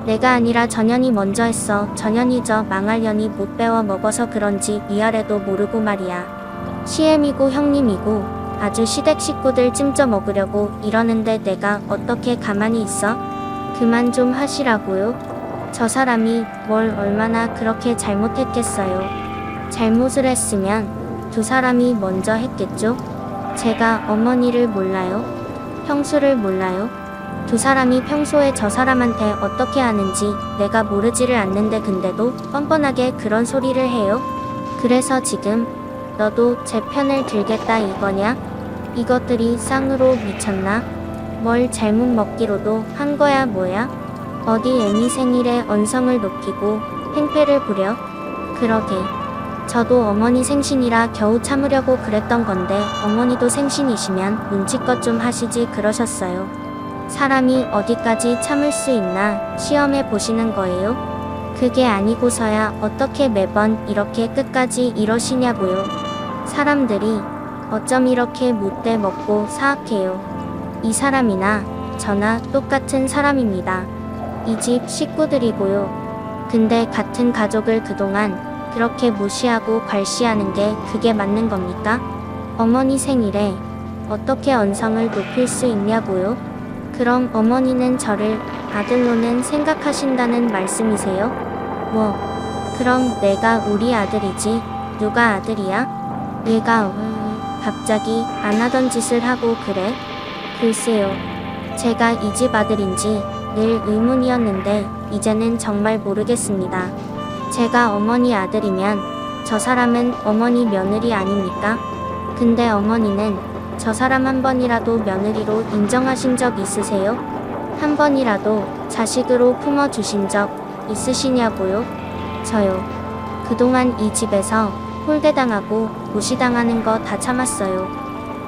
내가 아니라 전현이 먼저 했어. 전현이 저 망할년이 못 배워 먹어서 그런지 위아래도 모르고 말이야. 시엠이고 형님이고 아주 시댁 식구들 찜쪄 먹으려고 이러는데 내가 어떻게 가만히 있어? 그만 좀 하시라고요. 저 사람이 뭘 얼마나 그렇게 잘못했겠어요. 잘못을 했으면 두 사람이 먼저 했겠죠? 제가 어머니를 몰라요? 형수를 몰라요? 두 사람이 평소에 저 사람한테 어떻게 하는지 내가 모르지를 않는데 근데도 뻔뻔하게 그런 소리를 해요? 그래서 지금 너도 제 편을 들겠다 이거냐? 이것들이 쌍으로 미쳤나? 뭘 잘못 먹기로도 한 거야 뭐야? 어디 애미 생일에 언성을 높이고 행패를 부려? 그러게. 저도 어머니 생신이라 겨우 참으려고 그랬던 건데 어머니도 생신이시면 눈치껏 좀 하시지 그러셨어요. 사람이 어디까지 참을 수 있나 시험해 보시는 거예요? 그게 아니고서야 어떻게 매번 이렇게 끝까지 이러시냐고요. 사람들이 어쩜 이렇게 못돼 먹고 사악해요. 이 사람이나 저나 똑같은 사람입니다. 이 집 식구들이고요. 근데 같은 가족을 그동안 그렇게 무시하고 괄시하는 게 그게 맞는 겁니까? 어머니 생일에 어떻게 언성을 높일 수 있냐고요? 그럼 어머니는 저를 아들로는 생각하신다는 말씀이세요? 뭐, 그럼 내가 우리 아들이지 누가 아들이야? 얘가 왜 갑자기 안 하던 짓을 하고 그래? 글쎄요. 제가 이 집 아들인지 늘 의문이었는데 이제는 정말 모르겠습니다. 제가 어머니 아들이면 저 사람은 어머니 며느리 아닙니까? 근데 어머니는 저 사람 한 번이라도 며느리로 인정하신 적 있으세요? 한 번이라도 자식으로 품어주신 적 있으시냐고요? 저요. 그동안 이 집에서 홀대당하고 무시당하는 거 다 참았어요.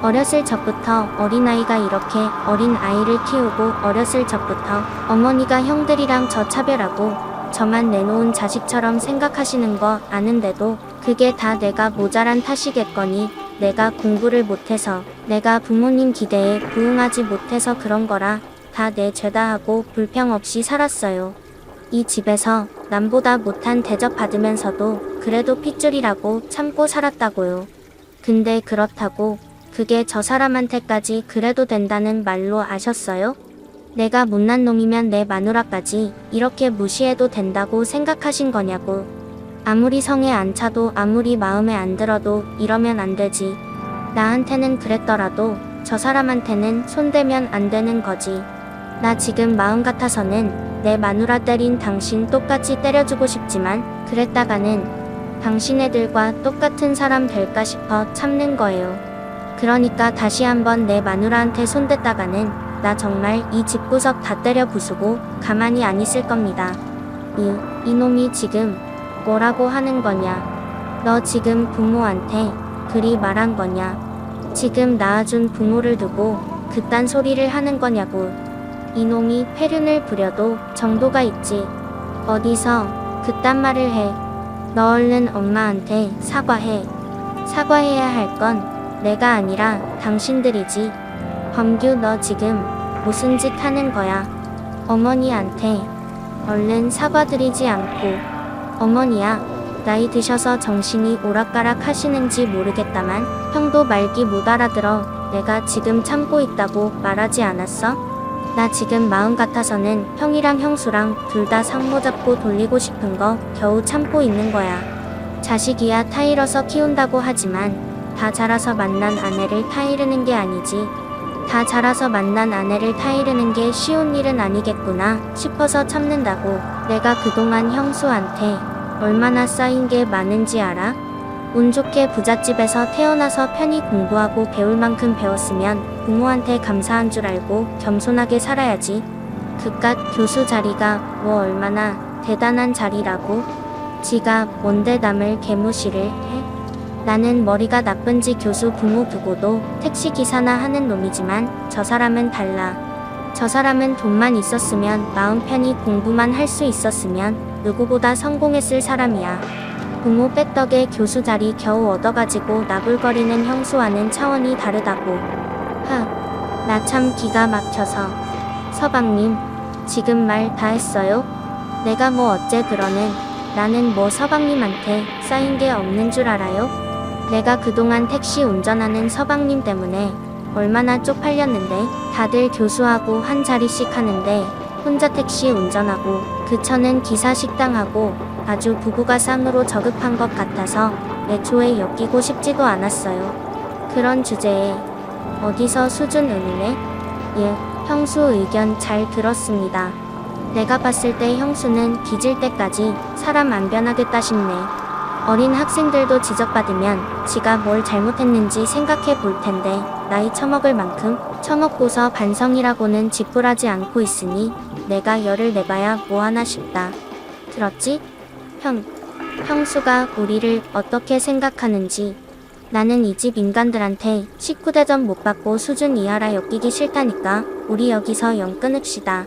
어렸을 적부터 어린아이가 이렇게 어린 아이를 키우고 어렸을 적부터 어머니가 형들이랑 저 차별하고 저만 내놓은 자식처럼 생각하시는 거 아는데도 그게 다 내가 모자란 탓이겠거니 내가 공부를 못해서 내가 부모님 기대에 부응하지 못해서 그런 거라 다 내 죄다 하고 불평 없이 살았어요. 이 집에서 남보다 못한 대접 받으면서도 그래도 핏줄이라고 참고 살았다고요. 근데 그렇다고 그게 저 사람한테까지 그래도 된다는 말로 아셨어요? 내가 못난 놈이면 내 마누라까지 이렇게 무시해도 된다고 생각하신 거냐고. 아무리 성에 안 차도 아무리 마음에 안 들어도 이러면 안 되지. 나한테는 그랬더라도 저 사람한테는 손대면 안 되는 거지. 나 지금 마음 같아서는 내 마누라 때린 당신 똑같이 때려주고 싶지만 그랬다가는 당신 애들과 똑같은 사람 될까 싶어 참는 거예요. 그러니까 다시 한번 내 마누라한테 손댔다가는 나 정말 이 집구석 다 때려 부수고 가만히 안 있을 겁니다. 이놈이 지금 뭐라고 하는 거냐? 너 지금 부모한테 그리 말한 거냐? 지금 낳아준 부모를 두고 그딴 소리를 하는 거냐고. 이놈이 폐륜을 부려도 정도가 있지. 어디서 그딴 말을 해. 너 얼른 엄마한테 사과해. 사과해야 할 건 내가 아니라 당신들이지. 범규, 너 지금 무슨 짓 하는 거야? 어머니한테 얼른 사과드리지 않고. 어머니야, 나이 드셔서 정신이 오락가락 하시는지 모르겠다만 형도 말귀 못 알아들어. 내가 지금 참고 있다고 말하지 않았어? 나 지금 마음 같아서는 형이랑 형수랑 둘 다 상모 잡고 돌리고 싶은 거 겨우 참고 있는 거야. 자식이야 타일러서 키운다고 하지만 다 자라서 만난 아내를 타이르는 게 아니지. 다 자라서 만난 아내를 타이르는 게 쉬운 일은 아니겠구나 싶어서 참는다고. 내가 그동안 형수한테 얼마나 쌓인 게 많은지 알아? 운 좋게 부잣집에서 태어나서 편히 공부하고 배울 만큼 배웠으면 부모한테 감사한 줄 알고 겸손하게 살아야지. 그깟 교수 자리가 뭐 얼마나 대단한 자리라고. 지가 뭔데 남을 개무시를 해? 나는 머리가 나쁜지 교수 부모 두고도 택시기사나 하는 놈이지만 저 사람은 달라. 저 사람은 돈만 있었으면 마음 편히 공부만 할 수 있었으면 누구보다 성공했을 사람이야. 부모 뺏덕에 교수 자리 겨우 얻어가지고 나불거리는 형수와는 차원이 다르다고. 나 참 기가 막혀서. 서방님, 지금 말 다 했어요? 내가 뭐 어째 그러는. 나는 뭐 서방님한테 쌓인 게 없는 줄 알아요? 내가 그동안 택시 운전하는 서방님 때문에 얼마나 쪽팔렸는데. 다들 교수하고 한 자리씩 하는데 혼자 택시 운전하고 그처는 기사 식당하고 아주 부부가 쌍으로 저급한 것 같아서 애초에 엮이고 싶지도 않았어요. 그런 주제에 어디서 수준 의미네? 형수 의견 잘 들었습니다. 내가 봤을 때 형수는 뒤질 때까지 사람 안 변하겠다 싶네. 어린 학생들도 지적받으면 지가 뭘 잘못했는지 생각해 볼 텐데 나이 처먹을 만큼 처먹고서 반성이라고는 짓불하지 않고 있으니 내가 열을 내봐야 뭐하나 싶다. 들었지? 형수가 우리를 어떻게 생각하는지. 나는 이 집 인간들한테 19대접 못 받고 수준 이하라 엮이기 싫다니까. 우리 여기서 영 끊읍시다.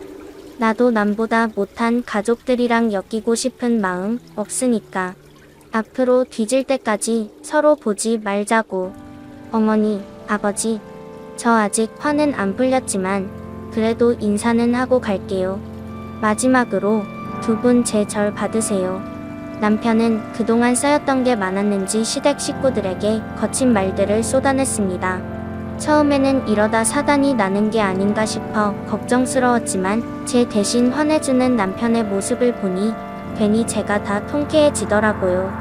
나도 남보다 못한 가족들이랑 엮이고 싶은 마음 없으니까. 앞으로 뒤질 때까지 서로 보지 말자고. 어머니, 아버지, 저 아직 화는 안 풀렸지만 그래도 인사는 하고 갈게요. 마지막으로 두 분 제 절 받으세요. 남편은 그동안 쌓였던 게 많았는지 시댁 식구들에게 거친 말들을 쏟아냈습니다. 처음에는 이러다 사단이 나는 게 아닌가 싶어 걱정스러웠지만 제 대신 화내주는 남편의 모습을 보니 괜히 제가 다 통쾌해지더라고요.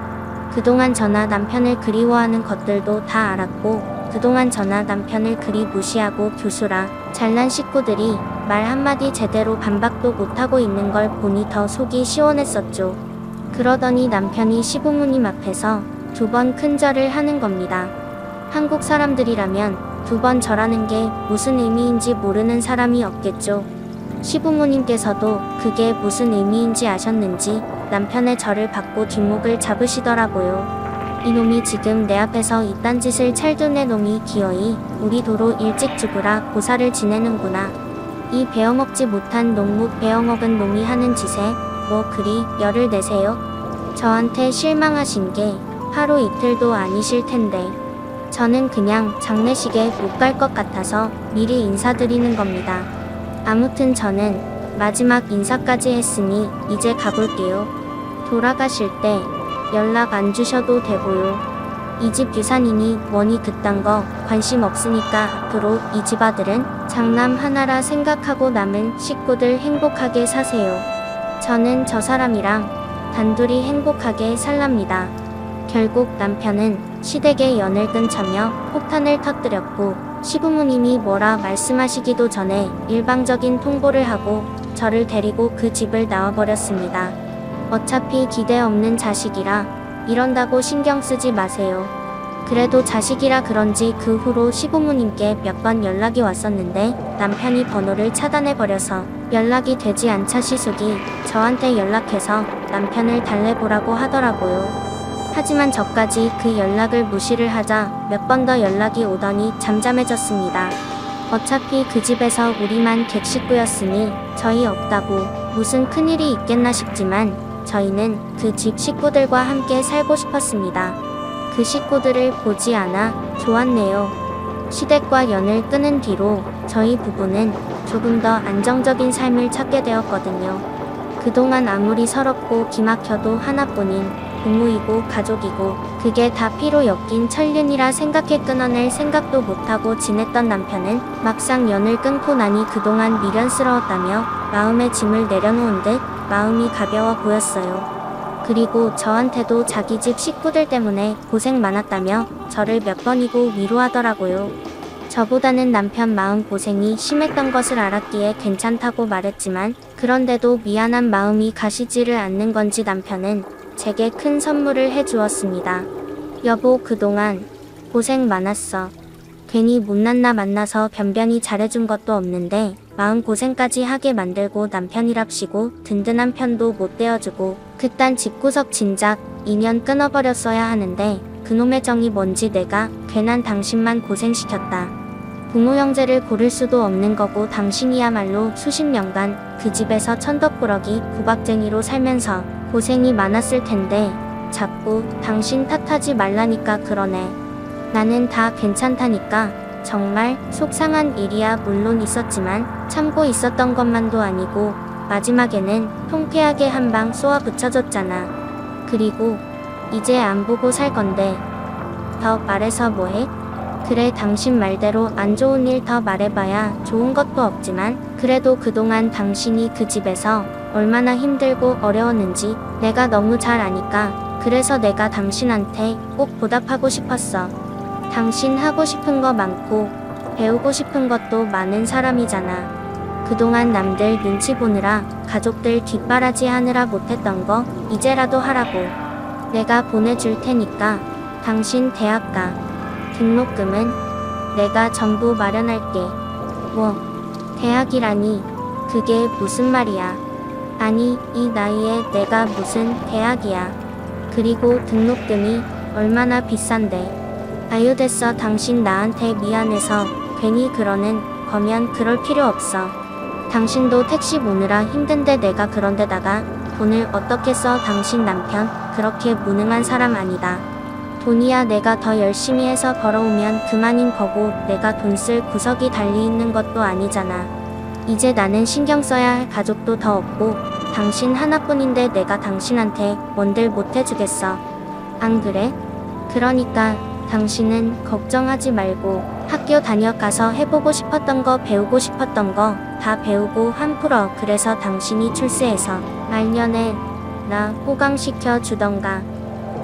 그동안 저나 남편을 그리워하는 것들도 다 알았고 그동안 저나 남편을 그리 무시하고 교수라 잘난 식구들이 말 한마디 제대로 반박도 못하고 있는 걸 보니 더 속이 시원했었죠. 그러더니 남편이 시부모님 앞에서 두 번 큰 절을 하는 겁니다. 한국 사람들이라면 두 번 절하는 게 무슨 의미인지 모르는 사람이 없겠죠. 시부모님께서도 그게 무슨 의미인지 아셨는지 남편의 절을 받고 뒷목을 잡으시더라고요. 이놈이 지금 내 앞에서 이딴 짓을 찰둔 애 놈이 기어이 우리 도로 일찍 죽으라 고사를 지내는구나. 이 베어먹지 못한 농묵 베어먹은 놈이 하는 짓에 뭐 그리 열을 내세요? 저한테 실망하신 게 하루 이틀도 아니실 텐데. 저는 그냥 장례식에 못 갈 것 같아서 미리 인사드리는 겁니다. 아무튼 저는 마지막 인사까지 했으니 이제 가볼게요. 돌아가실 때 연락 안 주셔도 되고요. 이 집 유산이니 뭐니 그딴 거 관심 없으니까 앞으로 이 집 아들은 장남 하나라 생각하고 남은 식구들 행복하게 사세요. 저는 저 사람이랑 단둘이 행복하게 살랍니다. 결국 남편은 시댁에 연을 끈 차며 폭탄을 터뜨렸고 시부모님이 뭐라 말씀하시기도 전에 일방적인 통보를 하고 저를 데리고 그 집을 나와버렸습니다. 어차피 기대 없는 자식이라 이런다고 신경 쓰지 마세요. 그래도 자식이라 그런지 그 후로 시부모님께 몇 번 연락이 왔었는데 남편이 번호를 차단해버려서 연락이 되지 않자 시숙이 저한테 연락해서 남편을 달래보라고 하더라고요. 하지만 저까지 그 연락을 무시를 하자 몇 번 더 연락이 오더니 잠잠해졌습니다. 어차피 그 집에서 우리만 객식구였으니 저희 없다고 무슨 큰일이 있겠나 싶지만 저희는 그 집 식구들과 함께 살고 싶었습니다. 그 식구들을 보지 않아 좋았네요. 시댁과 연을 끊은 뒤로 저희 부부는 조금 더 안정적인 삶을 찾게 되었거든요. 그동안 아무리 서럽고 기막혀도 하나뿐인 부모이고 가족이고 그게 다 피로 엮인 천륜이라 생각해 끊어낼 생각도 못하고 지냈던 남편은 막상 연을 끊고 나니 그동안 미련스러웠다며 마음의 짐을 내려놓은 듯 마음이 가벼워 보였어요. 그리고 저한테도 자기 집 식구들 때문에 고생 많았다며 저를 몇 번이고 위로하더라고요. 저보다는 남편 마음 고생이 심했던 것을 알았기에 괜찮다고 말했지만 그런데도 미안한 마음이 가시지를 않는 건지 남편은 제게 큰 선물을 해주었습니다. 여보, 그동안 고생 많았어. 괜히 못난 나 만나서 변변히 잘해준 것도 없는데 마음고생까지 하게 만들고 남편이랍시고 든든한 편도 못 되어주고 그딴 집구석 진작 2년 끊어버렸어야 하는데 그놈의 정이 뭔지 내가 괜한 당신만 고생시켰다. 부모 형제를 고를 수도 없는 거고 당신이야말로 수십 년간 그 집에서 천덕꾸러기 구박쟁이로 살면서 고생이 많았을 텐데 자꾸 당신 탓하지 말라니까 그러네. 나는 다 괜찮다니까. 정말 속상한 일이야 물론 있었지만 참고 있었던 것만도 아니고 마지막에는 통쾌하게 한 방 쏘아 붙여줬잖아. 그리고 이제 안 보고 살 건데 더 말해서 뭐해? 그래, 당신 말대로 안 좋은 일 더 말해봐야 좋은 것도 없지만 그래도 그동안 당신이 그 집에서 얼마나 힘들고 어려웠는지 내가 너무 잘 아니까 그래서 내가 당신한테 꼭 보답하고 싶었어. 당신 하고 싶은 거 많고 배우고 싶은 것도 많은 사람이잖아. 그동안 남들 눈치 보느라 가족들 뒷바라지 하느라 못했던 거 이제라도 하라고. 내가 보내줄 테니까 당신 대학 가. 등록금은 내가 전부 마련할게. 뭐, 대학이라니 그게 무슨 말이야. 아니, 이 나이에 내가 무슨 대학이야. 그리고 등록금이 얼마나 비싼데. 아유, 됐어. 당신 나한테 미안해서 괜히 그러는 거면 그럴 필요 없어. 당신도 택시 모느라 힘든데 내가 그런데다가 돈을 어떻게 써. 당신 남편 그렇게 무능한 사람 아니다. 돈이야 내가 더 열심히 해서 벌어오면 그만인 거고 내가 돈 쓸 구석이 달리 있는 것도 아니잖아. 이제 나는 신경 써야 할 가족도 더 없고 당신 하나뿐인데 내가 당신한테 뭔들 못해주겠어. 안 그래? 그러니까 당신은 걱정하지 말고 학교 다녀가서 해보고 싶었던 거 배우고 싶었던 거 다 배우고 한풀어. 그래서 당신이 출세해서 말년에 나 호강시켜 주던가.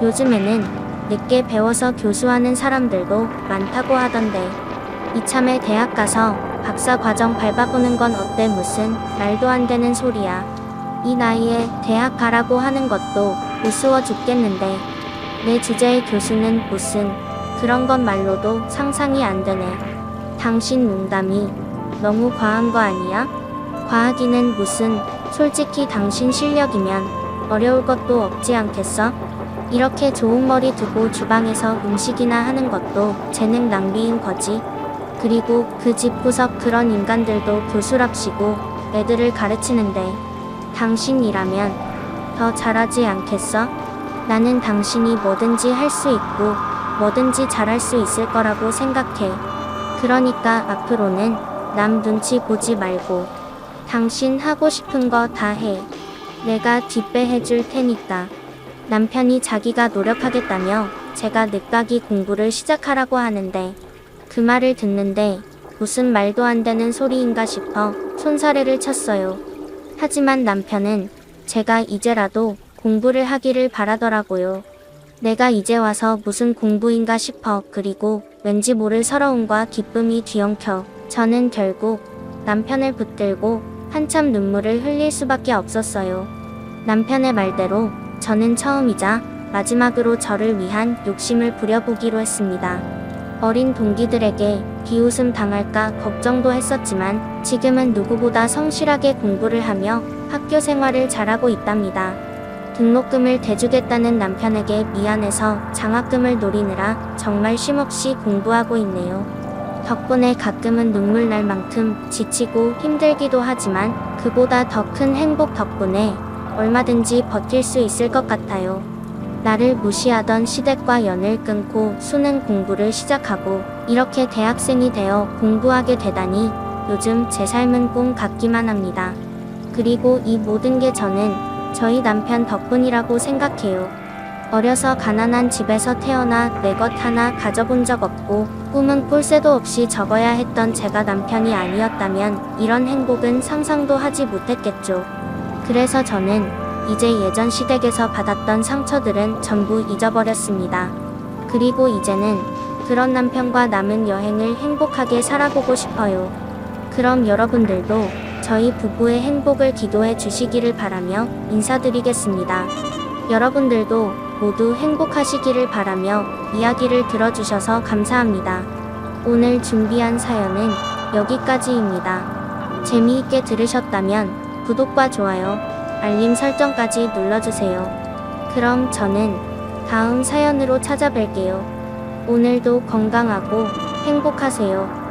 요즘에는 늦게 배워서 교수하는 사람들도 많다고 하던데 이참에 대학 가서 박사 과정 밟아보는 건 어때? 무슨 말도 안 되는 소리야. 이 나이에 대학 가라고 하는 것도 우스워 죽겠는데 내 주제의 교수는 무슨 그런 건 말로도 상상이 안 되네. 당신 농담이 너무 과한 거 아니야? 과하기는 무슨. 솔직히 당신 실력이면 어려울 것도 없지 않겠어? 이렇게 좋은 머리 두고 주방에서 음식이나 하는 것도 재능 낭비인 거지. 그리고 그 집구석 그런 인간들도 교수랍시고 애들을 가르치는데 당신이라면 더 잘하지 않겠어? 나는 당신이 뭐든지 할 수 있고 뭐든지 잘할 수 있을 거라고 생각해. 그러니까 앞으로는 남 눈치 보지 말고 당신 하고 싶은 거 다 해. 내가 뒷배 해줄 테니까. 남편이 자기가 노력하겠다며 제가 늦가기 공부를 시작하라고 하는데 그 말을 듣는데 무슨 말도 안 되는 소리인가 싶어 손사래를 쳤어요. 하지만 남편은 제가 이제라도 공부를 하기를 바라더라고요. 내가 이제 와서 무슨 공부인가 싶어. 그리고 왠지 모를 서러움과 기쁨이 뒤엉켜 저는 결국 남편을 붙들고 한참 눈물을 흘릴 수밖에 없었어요. 남편의 말대로 저는 처음이자 마지막으로 저를 위한 욕심을 부려보기로 했습니다. 어린 동기들에게 비웃음 당할까 걱정도 했었지만 지금은 누구보다 성실하게 공부를 하며 학교 생활을 잘하고 있답니다. 등록금을 대주겠다는 남편에게 미안해서 장학금을 노리느라 정말 쉼없이 공부하고 있네요. 덕분에 가끔은 눈물 날 만큼 지치고 힘들기도 하지만 그보다 더 큰 행복 덕분에 얼마든지 버틸 수 있을 것 같아요. 나를 무시하던 시댁과 연을 끊고 수능 공부를 시작하고 이렇게 대학생이 되어 공부하게 되다니 요즘 제 삶은 꿈 같기만 합니다. 그리고 이 모든 게 저는 저희 남편 덕분이라고 생각해요. 어려서 가난한 집에서 태어나 내 것 하나 가져본 적 없고 꿈은 꼴새도 없이 적어야 했던 제가 남편이 아니었다면 이런 행복은 상상도 하지 못했겠죠. 그래서 저는 이제 예전 시댁에서 받았던 상처들은 전부 잊어버렸습니다. 그리고 이제는 그런 남편과 남은 여행을 행복하게 살아보고 싶어요. 그럼 여러분들도 저희 부부의 행복을 기도해 주시기를 바라며 인사드리겠습니다. 여러분들도 모두 행복하시기를 바라며 이야기를 들어주셔서 감사합니다. 오늘 준비한 사연은 여기까지입니다. 재미있게 들으셨다면 구독과 좋아요, 알림 설정까지 눌러주세요. 그럼 저는 다음 사연으로 찾아뵐게요. 오늘도 건강하고 행복하세요.